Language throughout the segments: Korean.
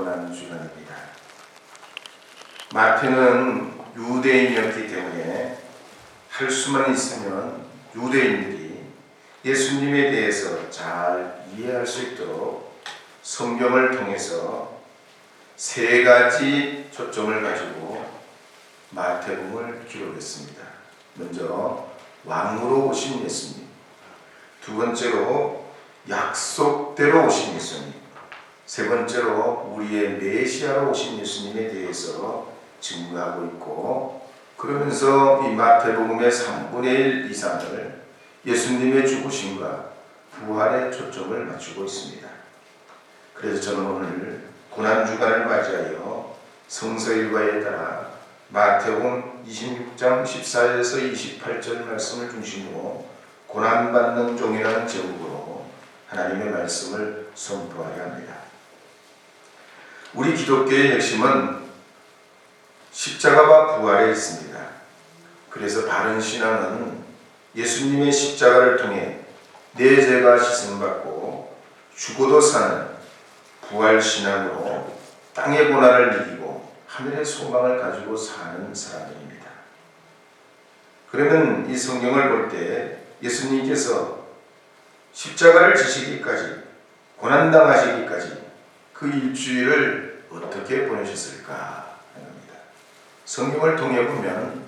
고난주간입니다. 마태는 유대인이었기 때문에 할 수만 있으면 유대인들이 예수님에 대해서 잘 이해할 수 있도록 성경을 통해서 세 가지 초점을 가지고 마태복음을 기록했습니다. 먼저 왕으로 오신 예수님, 두 번째로 약속대로 오신 예수님, 세 번째로 우리의 메시아로 오신 예수님에 대해서 증거하고 있고, 그러면서 이 마태복음의 3분의 1 이상을 예수님의 죽으심과 부활에 초점을 맞추고 있습니다. 그래서 저는 오늘 고난주간을 맞이하여 성서일과에 따라 마태복음 26장 14절에서 28절 말씀을 중심으로 고난받는 종이라는 제목으로 하나님의 말씀을 선포하려 합니다. 우리 기독교의 핵심은 십자가와 부활에 있습니다. 그래서 바른 신앙은 예수님의 십자가를 통해 내 죄가 씻음받고 죽어도 사는 부활 신앙으로 땅의 고난을 이기고 하늘의 소망을 가지고 사는 사람들입니다. 그러면 이 성경을 볼 때 예수님께서 십자가를 지시기까지, 고난당하시기까지 그 일주일을 어떻게 보내셨을까 합니다. 성경을 통해 보면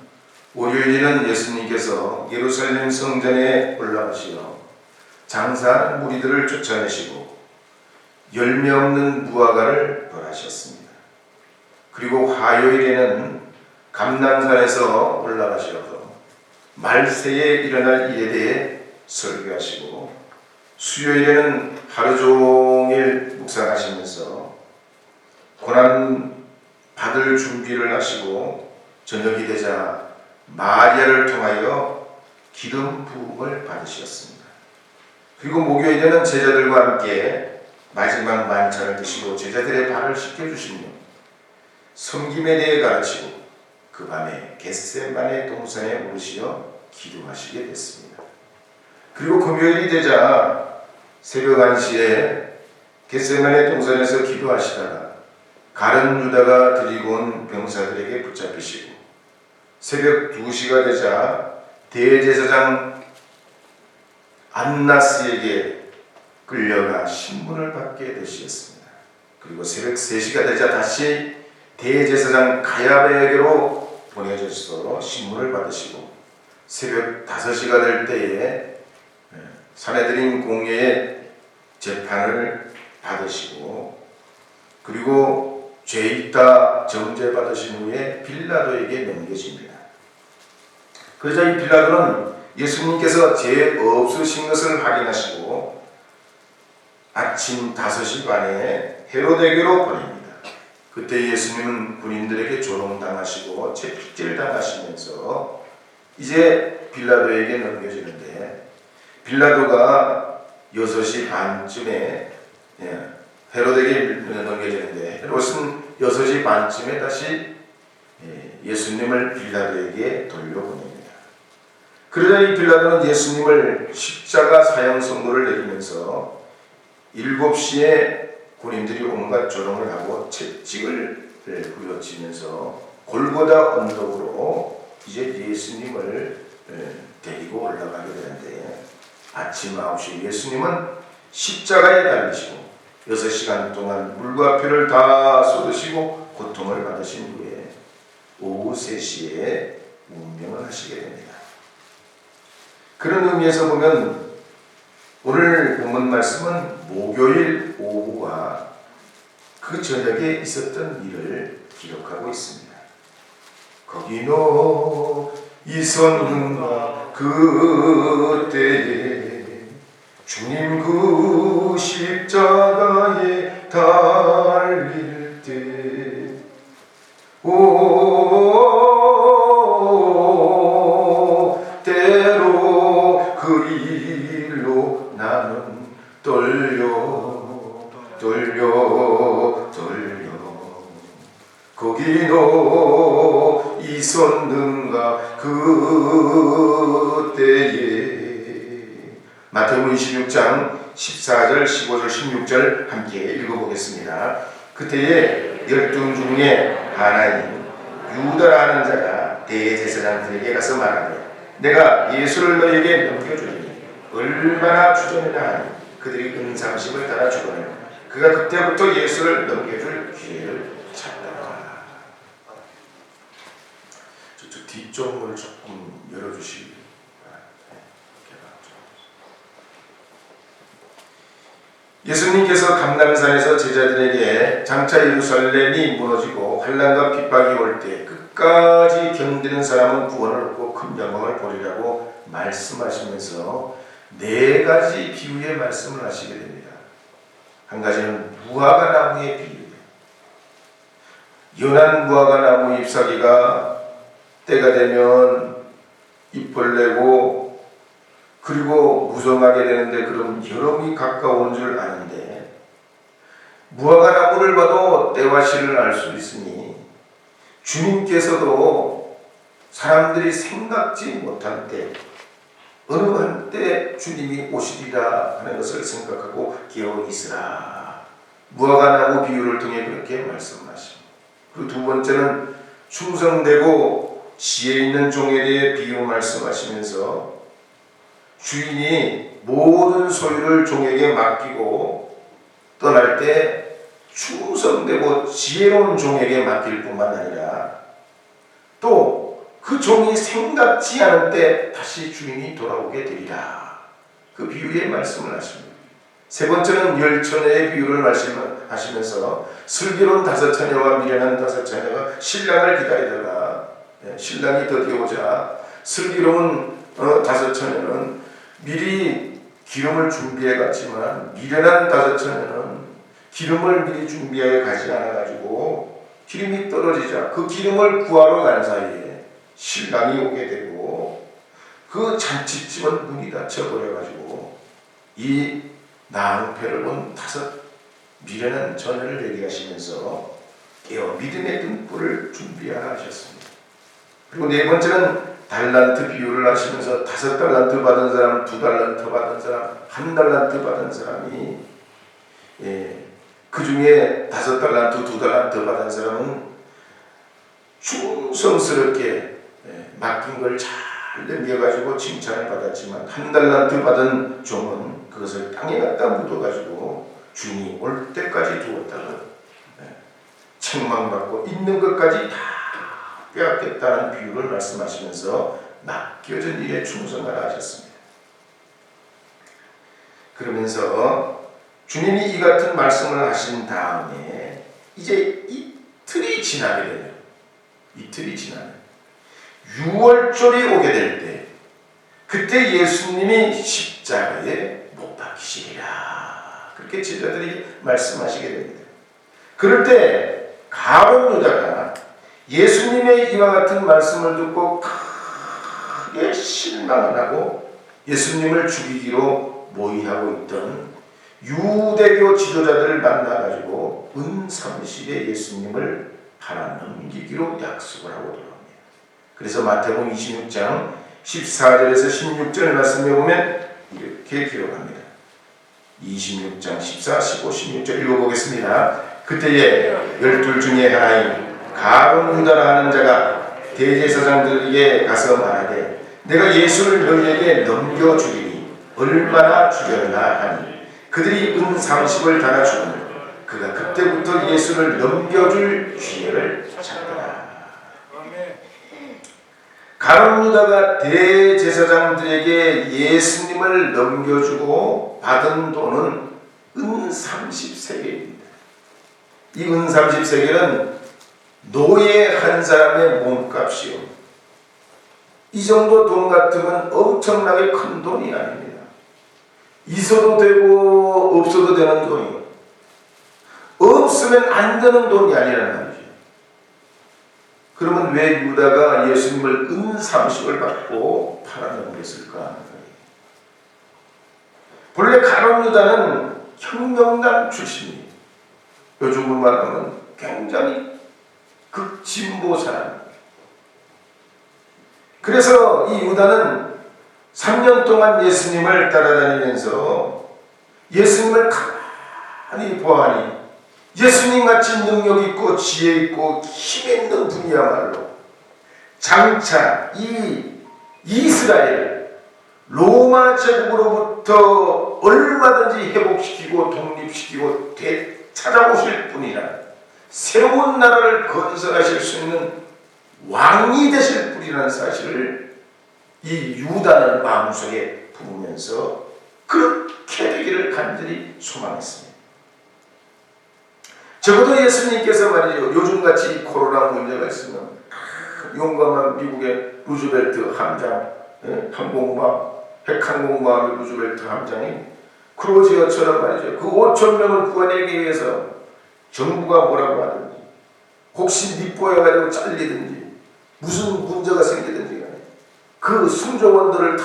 월요일에는 예수님께서 예루살렘 성전에 올라가시어 장사하는 무리들을 쫓아내시고 열매 없는 무화과를 벌하셨습니다. 그리고 화요일에는 감람산에서 올라가셔서 말세에 일어날 일에 대해 설교하시고, 수요일에는 하루 종일 묵상하시면서 고난 받을 준비를 하시고, 저녁이 되자 마리아를 통하여 기름 부음을 받으셨습니다. 그리고 목요일에는 제자들과 함께 마지막 만찬을 드시고 제자들의 발을 씻겨주시며 섬김에 대해 가르치고 그 밤에 겟세마네 동산에 오르시어 기도하시게 됐습니다. 그리고 금요일이 되자 새벽 1시에 겟세마네 동산에서 기도하시다가 가룟 유다가 데리고 온 병사들에게 붙잡히시고, 새벽 2시가 되자 대제사장 안나스에게 끌려가 신문을 받게 되셨습니다. 그리고 새벽 3시가 되자 다시 대제사장 가야베에게로 보내져서 신문을 받으시고, 새벽 5시가 될 때에 산헤드린 공회의 재판을 받으시고, 그리고 죄있다 정죄 받으신 후에 빌라도에게 넘겨집니다. 그러자 이 빌라도는 예수님께서 죄 없으신 것을 확인하시고 아침 5시 반에 헤로데게로 보냅니다. 그때 예수님은 군인들에게 조롱당하시고 채찍질 당하시면서 이제 빌라도에게 넘겨지는데, 빌라도가 6시 반쯤에 헤롯에게 넘겨지는데, 헤롯은 6시 반쯤에 다시 예수님을 빌라도에게 돌려보냅니다. 그러자 이 빌라도는 예수님을 십자가 사형 선고를 내리면서 7시에 군인들이 온갖 조롱을 하고 채찍을 후려치면서 골고다 언덕으로 이제 예수님을 데리고 올라가게 되는데, 아침 9시 예수님은 십자가에 달리시고 6시간 동안 물과 피를 다 쏟으시고 고통을 받으신 후에 오후 3시에 운명을 하시게 됩니다. 그런 의미에서 보면 오늘 본문 말씀은 목요일 오후와 그 저녁에 있었던 일을 기록하고 있습니다. 거기노 이선과 그때에 주님 그 십자가에 달릴 때 때로 그 일로 나는 떨려 거기도 있었는가 그때에. 마태복음 26장 14절 15절 16절 함께 읽어보겠습니다. 그때에 12 중에 하나인 유다라는 자가 대제사장들에게 가서 말하되 내가 예수를 너에게 넘겨주리니 얼마나 주저리라 하니 그들이 은삼십을 달아 주거늘 그가 그때부터 예수를 넘겨줄 기회를 찾다가. 저쪽 뒷쪽문을 조금 열어주시기 예수님께서 감람산에서 제자들에게 장차 예루살렘이 무너지고 환난과 핍박이 올 때 끝까지 견디는 사람은 구원을 얻고 큰 영광을 보리라고 말씀하시면서 4가지 비유의 말씀을 하시게 됩니다. 한 가지는 무화과 나무의 비유예요. 연한 무화과 나무 잎사귀가 때가 되면 잎을 내고 그리고 무성하게 되는데 그럼 여름이 가까운 줄 아는데 무화과 나무를 봐도 때와 시를 알 수 있으니 주님께서도 사람들이 생각지 못한 때 어느 한때 주님이 오시리라 하는 것을 생각하고 깨어 있으라. 무화과 나무 비유를 통해 그렇게 말씀하십니다. 그리고 두 번째는 충성되고 지혜 있는 종에 대해 비유 말씀하시면서 주인이 모든 소유를 종에게 맡기고 떠날 때 충성되고 지혜로운 종에게 맡길 뿐만 아니라 또 그 종이 생각지 않을 때 다시 주인이 돌아오게 되리라. 그 비유의 말씀을 하십니다. 세 번째는 10처녀의 비유를 말씀하시면서 슬기로운 5처녀와 미련한 5처녀가 신랑을 기다리다가 신랑이 드디어오자 슬기로운 5처녀는 미리 기름을 준비해 갔지만 미련한 5처녀는 기름을 미리 준비해 가지 않아가지고 기름이 떨어지자 그 기름을 구하러 간 사이에 신랑이 오게 되고 그 잔치집은 문이 닫혀버려가지고 이 낭패를 본 5 미련한 처녀를 얘기하시면서 깨어 믿음의 등불을 준비하라 하셨습니다. 그리고 4번째는 달란트 비유를 하시면서 5달란트 받은 사람, 2달란트 받은 사람, 1달란트 받은 사람이 그 중에 5달란트, 2달란트 받은 사람은 충성스럽게 맡긴 걸 잘 넘겨가지고 칭찬을 받았지만 1달란트 받은 종은 그것을 땅에 갖다 묻어가지고 주인이 올 때까지 두었다가 책망받고 있는 것까지 다 빼앗겠다는 비유를 말씀하시면서 맡겨진 일에 충성하라 하셨습니다. 그러면서 주님이 이 같은 말씀을 하신 다음에 이제 이틀이 지나게 되면 이틀이 지나면 6월절이 오게 될 때 그때 예수님이 십자가에 못 박히시리라 그렇게 제자들이 말씀하시게 됩니다. 그럴 때 가룟 유다가 예수님의 이와 같은 말씀을 듣고 크게 실망을 하고 예수님을 죽이기로 모의하고 있던 유대교 지도자들을 만나가지고 은30에 예수님을 팔아 넘기기로 약속을 하고 돌아옵니다. 그래서 마태복음 26장 14절에서 16절 말씀에 보면 이렇게 기록합니다. 26장 14, 15, 16절 읽어보겠습니다. 그때에 12 중에 하나인 가룟 유다라 하는 자가 대제사장들에게 가서 말하되 내가 예수를 너희에게 넘겨주리니 얼마나 주려나 하니 그들이 은30을 달아 주거늘 그가 그때부터 예수를 넘겨줄 기회를 찾더라. 가룟 유다가 대제사장들에게 예수님을 넘겨주고 받은 돈은 은30세겔입니다. 이 은30세겔은 노예 한 사람의 몸값이요. 이 정도 돈 같으면 엄청나게 큰 돈이 아닙니다. 있어도 되고 없어도 되는 돈이요. 없으면 안 되는 돈이 아니라는 말이죠. 그러면 왜 유다가 예수님을 은30을 받고 팔아넘겼을까? 본래 가룟 유다는 혁명당 출신이에요. 요즘으로 말하면 굉장히 극진보 사람. 그래서 이 유다는 3년 동안 예수님을 따라다니면서 예수님을 가만히 보아하니 예수님같이 능력 있고 지혜 있고 힘 있는 분이야말로 장차 이 이스라엘 로마 제국으로부터 얼마든지 회복시키고 독립시키고 되찾아오실 분이라 새로운 나라를 건설하실 수 있는 왕이 되실 분이라는 사실을 이 유다는 마음속에 부으면서 그렇게 되기를 간절히 소망했습니다. 적어도 예수님께서 말이죠, 요즘같이 코로나 문제가 있으면 용감한 미국의 루즈벨트 함장, 항공모함, 핵항공모함의 루즈벨트 함장이 크루즈여처럼 말이죠, 그 5천 명을 구해내기 위해서 정부가 뭐라고 하든지 혹시 밉보여가지고 잘리든지 무슨 문제가 생기든지 간에 그 승조원들을 다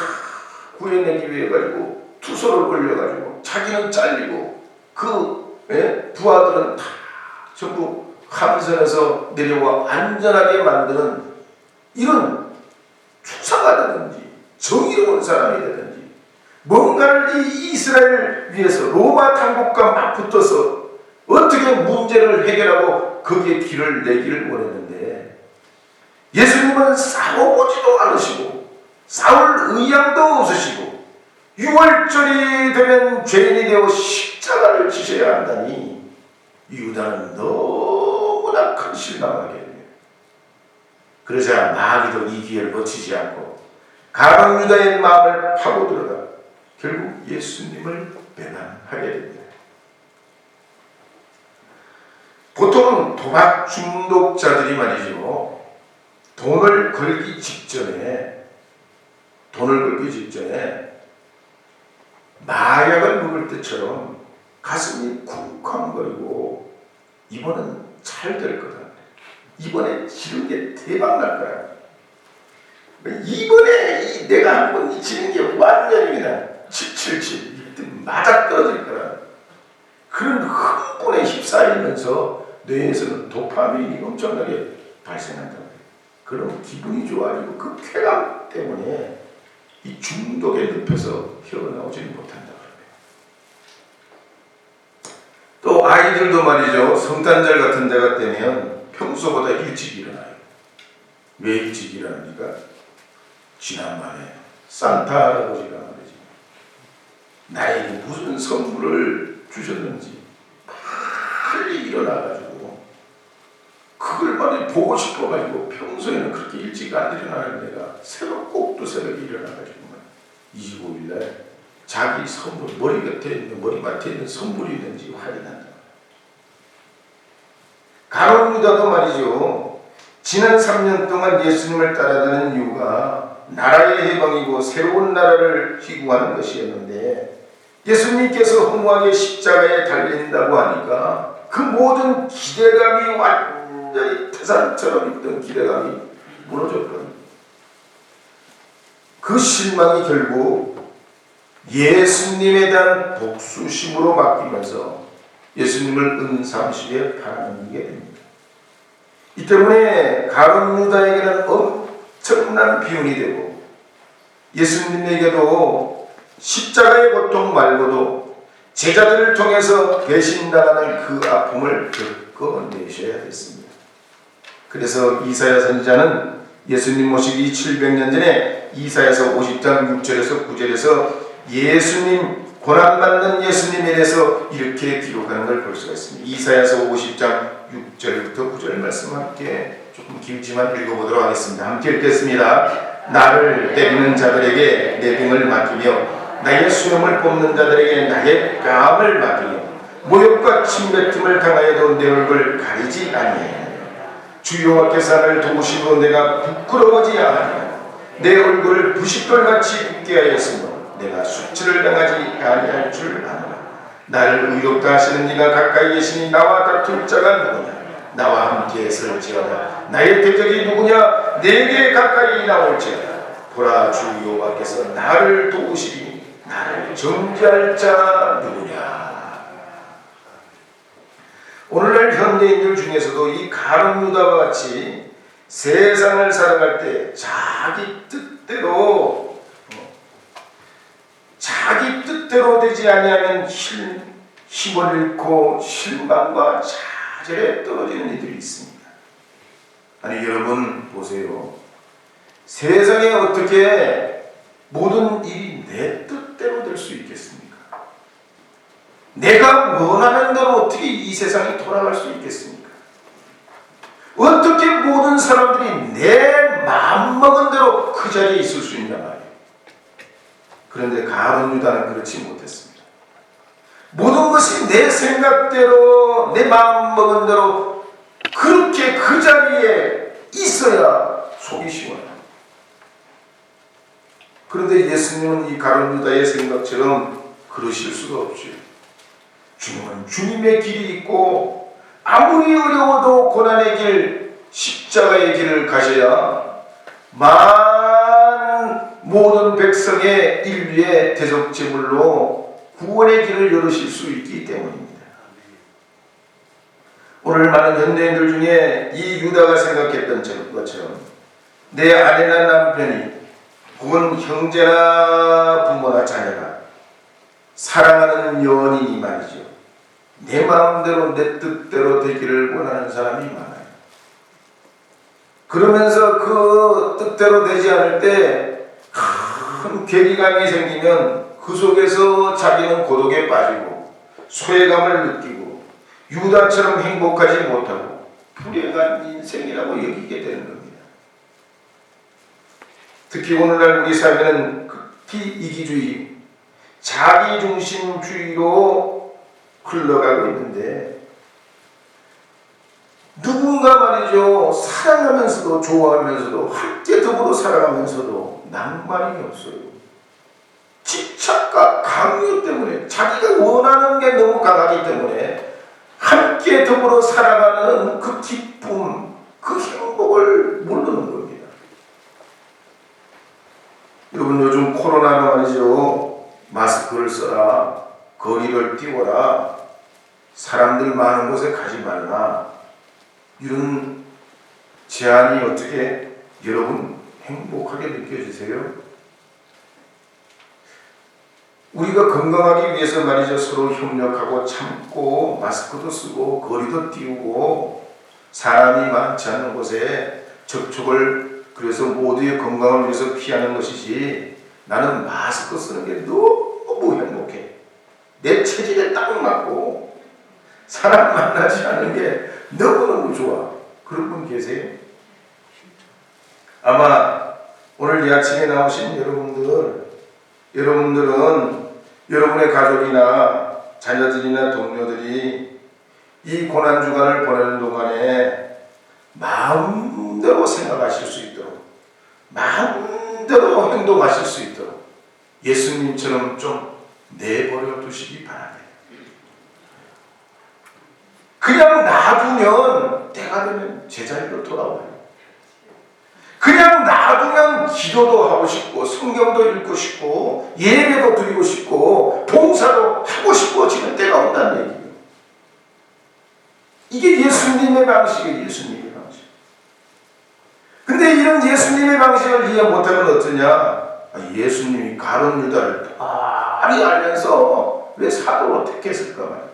구해내기 위해 가지고 투소를 올려가지고 자기는 잘리고 그 부하들은 다 전부 함선에서 내려와 안전하게 만드는 이런 추사가 되든지 정의로운 사람이 되든지 뭔가를 이 이스라엘을 위해서 로마 당국과 맞붙어서 어떻게 문제를 해결하고 거기에 길을 내기를 원했는데 예수님은 싸워보지도 않으시고 싸울 의향도 없으시고 6월절이 되면 죄인이 되어 십자가를 지셔야 한다니 유다는 너무나 큰 실망을 하게 됩니다. 그러자 마귀도 이 기회를 놓치지 않고 가룟 유다의 마음을 파고들어가 결국 예수님을 배반하게 됩니다. 보통은 도박 중독자들이 말이죠, 돈을 걸기 직전에 마약을 먹을 때처럼 가슴이 쿵쾅거리고 이번은 잘 될 거다, 이번에 지는 게 대박 날 거야, 이번에 내가 한번 지는 게 완전히 그냥 777 맞아떨어질 거라, 그런 흥분에 휩싸이면서 뇌에서는 도파민이 엄청나게 발생한다. 그런 기분이 좋아지고 그 쾌감 때문에 이 중독에 늪에서 헤어나오지는 못한다. 또 아이들도 말이죠, 성탄절 같은 데가 되면 평소보다 일찍 일어나요. 왜 일찍 일어납니까? 지난번에 산타 할아버지가 말이죠, 나에게 무슨 선물을 주셨는지 빨리 일어나가지고 그걸 많이 보고 싶어가지고 평소에는 그렇게 일찍 안 일어나는 내가 꼭두 새벽에 일어나가지고 25일날 자기 선물, 머리맡에 있는 선물이 있는지 확인한다. 가룟 유다도 말이죠, 지난 3년 동안 예수님을 따라다니는 이유가 나라의 해방이고 새로운 나라를 희구하는 것이었는데 예수님께서 허무하게 십자가에 달린다고 하니까 그 모든 기대감이 완전히 태산처럼 있던 기대감이 무너졌거든요. 그 실망이 결국 예수님에 대한 복수심으로 바뀌면서 예수님을 은삼십에 팔아넘기게 됩니다. 이 때문에 가룟 유다에게는 엄청난 비운이 되고 예수님에게도 십자가의 고통 말고도 제자들을 통해서 배신당하는 그 아픔을 겪어내셔야 됐습니다. 그래서 이사야 선지자는 예수님 모시기 700년 전에 이사야서 50장 6절에서 9절에서 예수님, 고난받는 예수님에 대해서 이렇게 기록하는 걸 볼 수가 있습니다. 이사야서 50장 6절부터 9절 말씀 함께 조금 길지만 읽어보도록 하겠습니다. 함께 읽겠습니다. 나를 때리는 자들에게 내 등을 맡기며 나의 수염을 뽑는 자들에게 나의 뺨을 맡기며 모욕과 침뱉음을 당하여도 내 얼굴을 가리지 아니하였느냐. 주 여호와께서 나를 도우시고 내가 부끄러워지 아니하냐. 내 얼굴을 부싯돌같이 굳게 하였으므로 내가 수치를 당하지 아니할 줄 아노라. 나를 의롭다 하시는 이가 가까이 계시니 나와 다툴 자가 누구냐. 나와 함께 설지어다. 나의 대적이 누구냐. 내게 가까이 나올지어다. 보라, 주 여호와께서 나를 도우시리니 나를 정죄할 자 누구냐. 오늘날 현대인들 중에서도 이 가룟 유다와 같이 세상을 살아갈 때 자기 뜻대로 되지 아니하면 힘을 잃고 실망과 좌절에 떨어지는 이들이 있습니다. 아니 여러분 보세요. 세상에 어떻게 모든 일이 내 뜻대로 될 수 있겠습니까? 내가 원하는 대로 어떻게 이 세상이 돌아갈 수 있겠습니까? 어떻게 모든 사람들이 내 마음먹은 대로 그 자리에 있을 수 있냐 말이에요. 그런데 가룟 유다는 그렇지 못했습니다. 모든 것이 내 생각대로 내 마음먹은 대로 그렇게 그 자리에 있어야 속이 시원해요. 그런데 예수님은 이 가룟 유다의 생각처럼 그러실 수가 없죠. 주님은 주님의 길이 있고 아무리 어려워도 고난의 길, 십자가의 길을 가셔야 모든 백성의 인류의 대속제물로 구원의 길을 열으실 수 있기 때문입니다. 오늘 많은 현대인들 중에 이 유다가 생각했던 것처럼 내 아내나 남편이 혹은 형제나 부모나 자녀가 사랑하는 연인이 말이죠. 내 마음대로 내 뜻대로 되기를 원하는 사람이 많아요. 그러면서 그 뜻대로 되지 않을 때 큰 괴리감이 생기면 그 속에서 자기는 고독에 빠지고 소외감을 느끼고 유다처럼 행복하지 못하고 불행한 인생이라고 여기게 되는 겁니다. 특히 오늘날 우리 사회는 극히 이기주의, 자기중심주의로 흘러가고 있는데 누군가 말이죠. 사랑하면서도 좋아하면서도 함께 더불어 살아가면서도 낭만이 없어요. 집착과 강요 때문에 자기가 원하는 게 너무 강하기 때문에 함께 더불어 살아가는 그 기쁨, 그 행복을 모르는 겁니다. 여러분 요즘 코로나로 말이죠. 마스크를 써라, 거리를 띄워라, 사람들 많은 곳에 가지 말라, 이런 제안이 어떻게 여러분 행복하게 느껴지세요? 우리가 건강하기 위해서 말이죠. 서로 협력하고 참고 마스크도 쓰고 거리도 띄우고 사람이 많지 않은 곳에 접촉을 그래서 모두의 건강을 위해서 피하는 것이지, 나는 마스크 쓰는 게 너무 행복해. 내 체질에 딱 맞고 사람 만나지 않는 게 너무너무 좋아. 그런 분 계세요? 아마 오늘 이 아침에 나오신 여러분들은 여러분의 가족이나 자녀들이나 동료들이 이 고난주간을 보내는 동안에 마음대로 생각하실 수 있도록, 마음대로 행동하실 수 있도록 예수님처럼 좀 내버려 두시기 바랍니다. 그냥 놔두면 때가 되면 제자리로 돌아와요. 그냥 놔두면 기도도 하고 싶고 성경도 읽고 싶고 예배도 드리고 싶고 봉사도 하고 싶어지는 때가 온다는 얘기예요. 이게 예수님의 방식이에요. 예수님의 방식. 근데 이런 예수님의 방식을 이해 못하면 어떠냐? 예수님이 가룟 유다를 많이 알면서 왜 사도로 택했을까 말이야.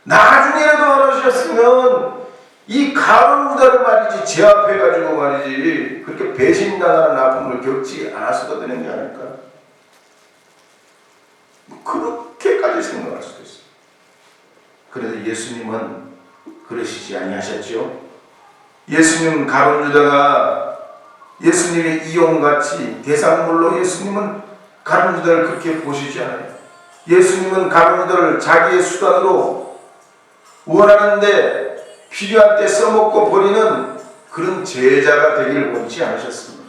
나중에라도 알아주셨으면 이 가룟 유다를 말이지 제압해가지고 말이지 그렇게 배신당하는 아픔을 겪지 않았어도 되는 게 아닐까. 그렇게까지 생각할 수도 있어요. 그래도 예수님은 그러시지 아니하셨죠. 예수님 가룟 유다가 예수님의 이용같이 대상물로 예수님은 가룟 유다를 그렇게 보시지 않아요. 예수님은 가룟 유다를 자기의 수단으로 원하는데 필요한 때 써먹고 버리는 그런 제자가 되기를 원치 않으셨습니다.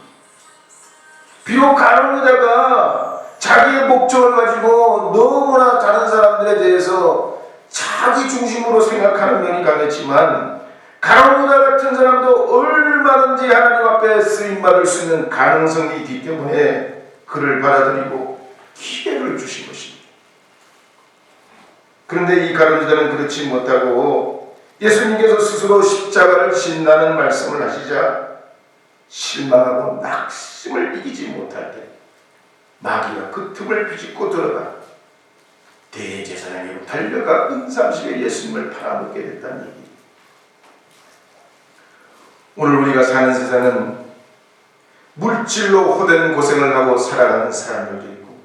비록 가룟 유다가 자기의 목적을 가지고 너무나 다른 사람들에 대해서 자기 중심으로 생각하는 면이 강했지만 가룟 유다 같은 사람도 얼마든지 하나님 앞에 쓰임받을 수 있는 가능성이 있기 때문에 그를 받아들이고 기회를 주신 것입니다. 그런데 이 가룟 유다는 그렇지 못하고 예수님께서 스스로 십자가를 진다는 말씀을 하시자 실망하고 낙심을 이기지 못할 때 마귀가 그 틈을 비집고 들어가 대제사장에게 달려가 은삼식에 예수님을 팔아먹게 됐다는 얘기. 오늘 우리가 사는 세상은 물질로 호된 고생을 하고 살아가는 사람들도 있고,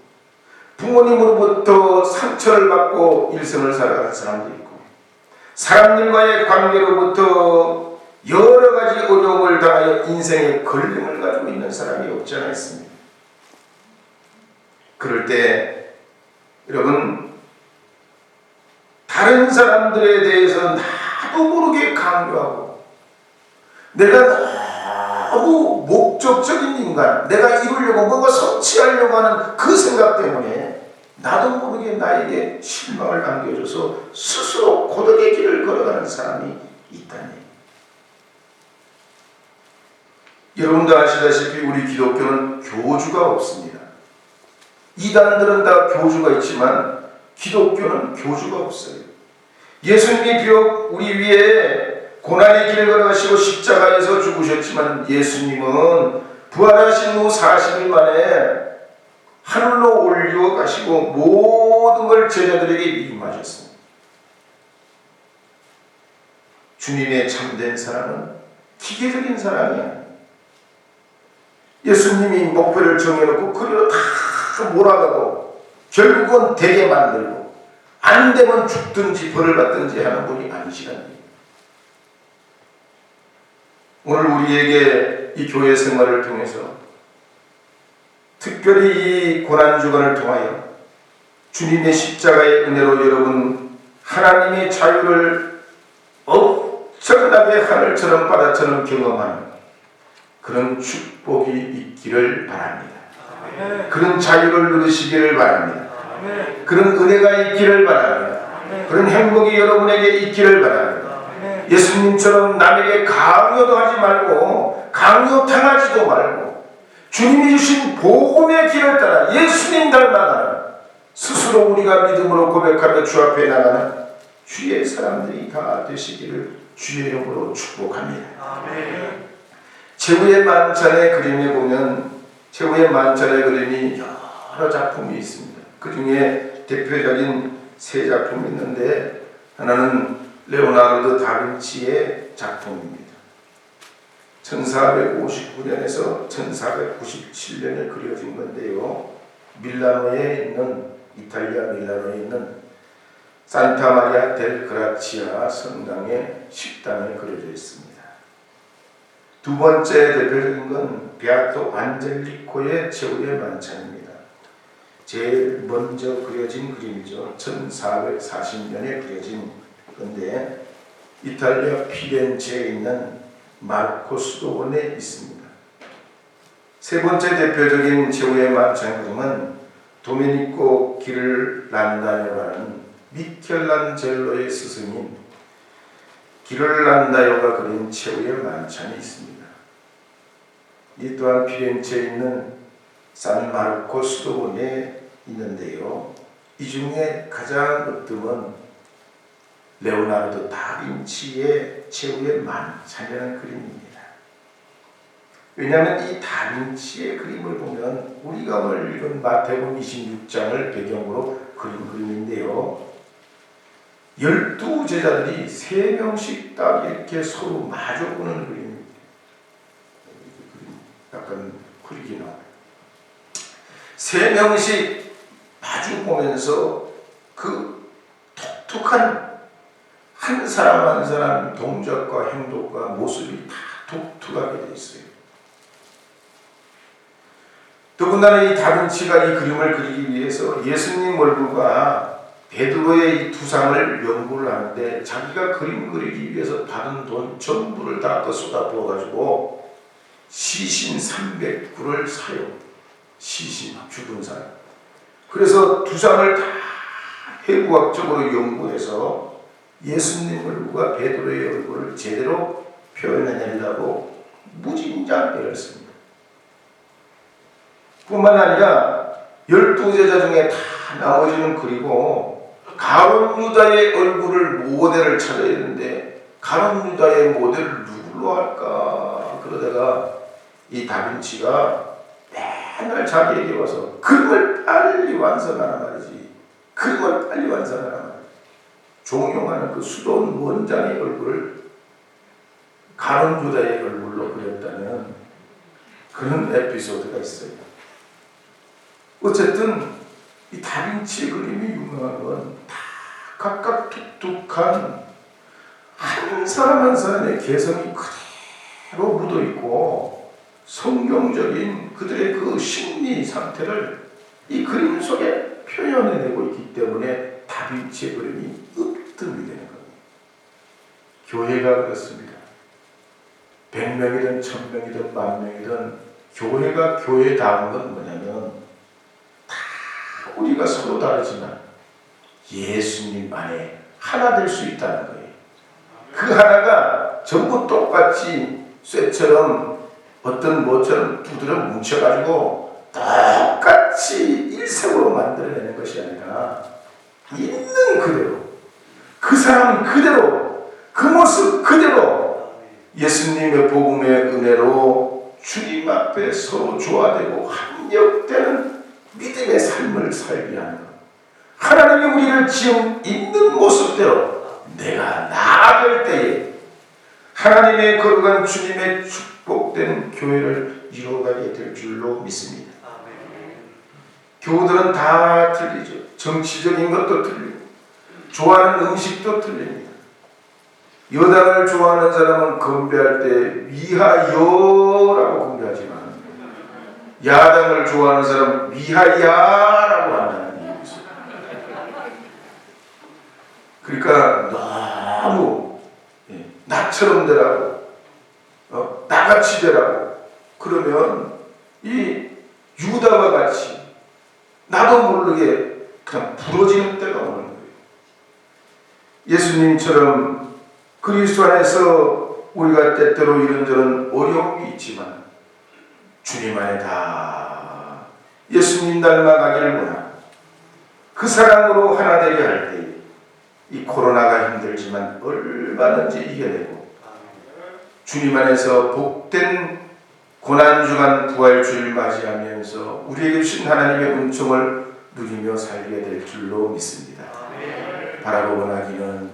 부모님으로부터 상처를 받고 일생을 살아가는 사람도 있고, 사람들과의 관계로부터 여러 가지 어려움을 당하여 인생의 걸림을 가지고 있는 사람이 없지 않아 있습니다. 그럴 때 여러분, 다른 사람들에 대해서 나도 모르게 강요하고, 내가 너무 목적적인 인간, 내가 이루려고 뭔가 성취하려고 하는 그 생각 때문에 나도 모르게 나에게 실망을 안겨줘서 스스로 고독의 길을 걸어가는 사람이 있다니. 여러분도 아시다시피 우리 기독교는 교주가 없습니다. 이단들은 다 교주가 있지만 기독교는 교주가 없어요. 예수님이 비록 우리 위에 고난의 길을 걸어가시고 십자가에서 죽으셨지만 예수님은 부활하신 후 40일 만에 하늘로 올려 가시고 모든 걸 제자들에게 임하셨습니다. 주님의 참된 사랑은 기계적인 사랑이 아니에요. 예수님이 목표를 정해놓고 그리로 다 몰아가고 결국은 되게 만들고 안 되면 죽든지 벌을 받든지 하는 분이 아니시라는 얘기예요. 오늘 우리에게 이 교회 생활을 통해서 특별히 이 고난주간을 통하여 주님의 십자가의 은혜로 여러분 하나님의 자유를 엄청나게 하늘처럼 바다처럼 경험하는 그런 축복이 있기를 바랍니다. 그런 자유를 누리시기를 바랍니다. 그런 은혜가 있기를 바랍니다. 그런 행복이 여러분에게 있기를 바랍니다. 예수님처럼 남에게 강요도 하지 말고 강요당하지도 말고 주님이 주신 복음의 길을 따라 예수님 닮아가는 스스로 우리가 믿음으로 고백하며 주 앞에 나가는 주의 사람들이 다 되시기를 주의 이름으로 축복합니다. 아멘. 최후의 만찬의 그림에 보면 최후의 만찬의 그림이 여러 작품이 있습니다. 그 중에 대표적인 세 작품이 있는데 하나는 레오나르도 다빈치의 작품입니다. 1459년에서 1497년에 그려진 건데요. 밀라노에 있는 이탈리아 밀라노에 있는 산타 마리아 델 그라치아 성당의 식당에 그려져 있습니다. 두 번째 대표적인 건 베아토 안젤리코의 최후의 만찬입니다. 제일 먼저 그려진 그림이죠. 1440년에 그려진 건데 이탈리아 피렌체에 있는 마르코 수도원에 있습니다. 세 번째 대표적인 최후의 만찬 그림은 도메니코 기를란다요라는 미켈란젤로의 스승인 기를란다요가 그린 최후의 만찬이 있습니다. 이 또한 피렌체에 있는 산 마르코 수도원에 있는데요. 이 중에 가장 으뜸은 레오나르도 다빈치의 최후의 만찬이라는 그림입니다. 왜냐하면 이 다빈치의 그림을 보면 우리가 오늘 읽은 마태복음 26장을 배경으로 그린 그림인데요. 12제자들이 3명씩 딱 이렇게 서로 마주보는 그림입니다. 약간 흐리게 나와요. 3명씩 마주보면서 그 독특한 한 사람 한 사람 동작과 행동과 모습이 다 독특하게 되어 있어요. 더군다나 이 다빈치가 이 그림을 그리기 위해서 예수님 얼굴과 베드로의 이 두상을 연구를 하는데 자기가 그림 그리기 위해서 받은 돈 전부를 다 쏟아 부어가지고 시신 300구를 사요. 시신, 죽은 사람. 그래서 두상을 다 해부학적으로 연구해서 예수님 얼굴과 베드로의 얼굴을 제대로 표현해내려고 무진장 애를 씁니다. 뿐만 아니라 12제자 중에 다 나머지는 그리고 가룟 유다의 얼굴을 모델을 찾아야 되는데 가룟 유다의 모델을 누구로 할까 그러다가 이 다빈치가 맨날 자기에게 와서 그림을 빨리 완성하란 말이지. 그걸 빨리 완성하라. 종용하는 그 수돈 원장의 얼굴을 가론 유다의 얼굴로 그렸다는 그런 에피소드가 있어요. 어쨌든 이 다빈치 그림이 유명한 건 다 각각 독특한 한 사람 한 사람의 개성이 그대로 묻어 있고 성경적인 그들의 그 심리 상태를 이 그림 속에 표현해내고 있기 때문에 다빈치의 그림이 으뜸이 되는 겁니다. 교회가 그렇습니다. 100명이든 1000명이든 10,000명이든 교회가 교회다운 건 뭐냐면 다 우리가 서로 다르지만 예수님 안에 하나 될 수 있다는 거예요. 그 하나가 전부 똑같이 쇠처럼 어떤 뭐처럼 두드려 뭉쳐가지고 똑같이 일색으로 만들어내는 것이 아니라 있는 그대로 그 사람 그대로 그 모습 그대로 예수님의 복음의 은혜로 주님 앞에 서로 조화되고 합력되는 믿음의 삶을 살게 하는 것. 하나님이 우리를 지금 있는 모습대로 내가 나아갈 때에 하나님의 거룩한 주님의 축복된 교회를 이루어가게 될 줄로 믿습니다. 교우들은 다 틀리죠. 정치적인 것도 틀리고 좋아하는 음식도 틀립니다. 여당을 좋아하는 사람은 건배할 때 위하여라고 건배하지만 야당을 좋아하는 사람은 위하야라고 한다는 얘기죠. 그러니까 너무 나처럼 되라고 나같이 되라고 그러면 이 유다와 같이 나도 모르게 그냥 부러지는 때가 오는 거예요. 예수님처럼 그리스도 안에서 우리가 때때로 이런저런 어려움이 있지만 주님 안에 다 예수님 닮아가기를 원하고 그 사랑으로 하나 되게 할 때 이 코로나가 힘들지만 얼마든지 이겨내고 주님 안에서 복된 고난주간 부활주를 맞이하면서 우리에게 주신 하나님의 은총을 누리며 살게 될 줄로 믿습니다. 바라고 원하기는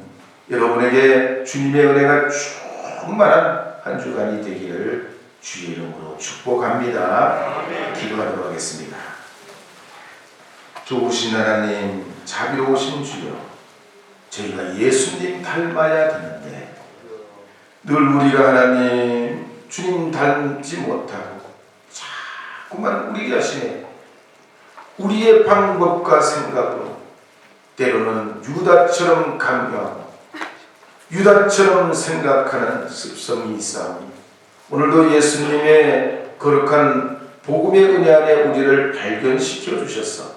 여러분에게 주님의 은혜가 충만한 한 주간이 되기를 주의 이름으로 축복합니다. 기도하도록 하겠습니다. 좋으신 하나님, 자비로우신 주여, 저희가 예수님 닮아야 되는데 늘 우리가 하나님 주님 닮지 못하고 자꾸만 우리 자신의 우리의 방법과 생각으로 때로는 유다처럼 강요하고 유다처럼 생각하는 습성이 있사오니 오늘도 예수님의 거룩한 복음의 은혜 안에 우리를 발견시켜 주셔서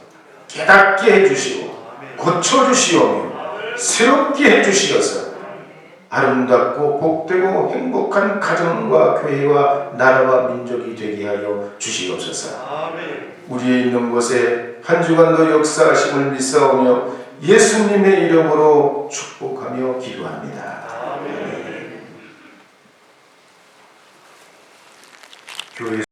깨닫게 해주시고 고쳐주시오며 새롭게 해주시어서 아름답고 복되고 행복한 가정과 교회와 나라와 민족이 되게 하여 주시옵소서. 우리의 있는 곳에 한 주간도 역사하심을 믿사오며 예수님의 이름으로 축복하며 기도합니다. 교회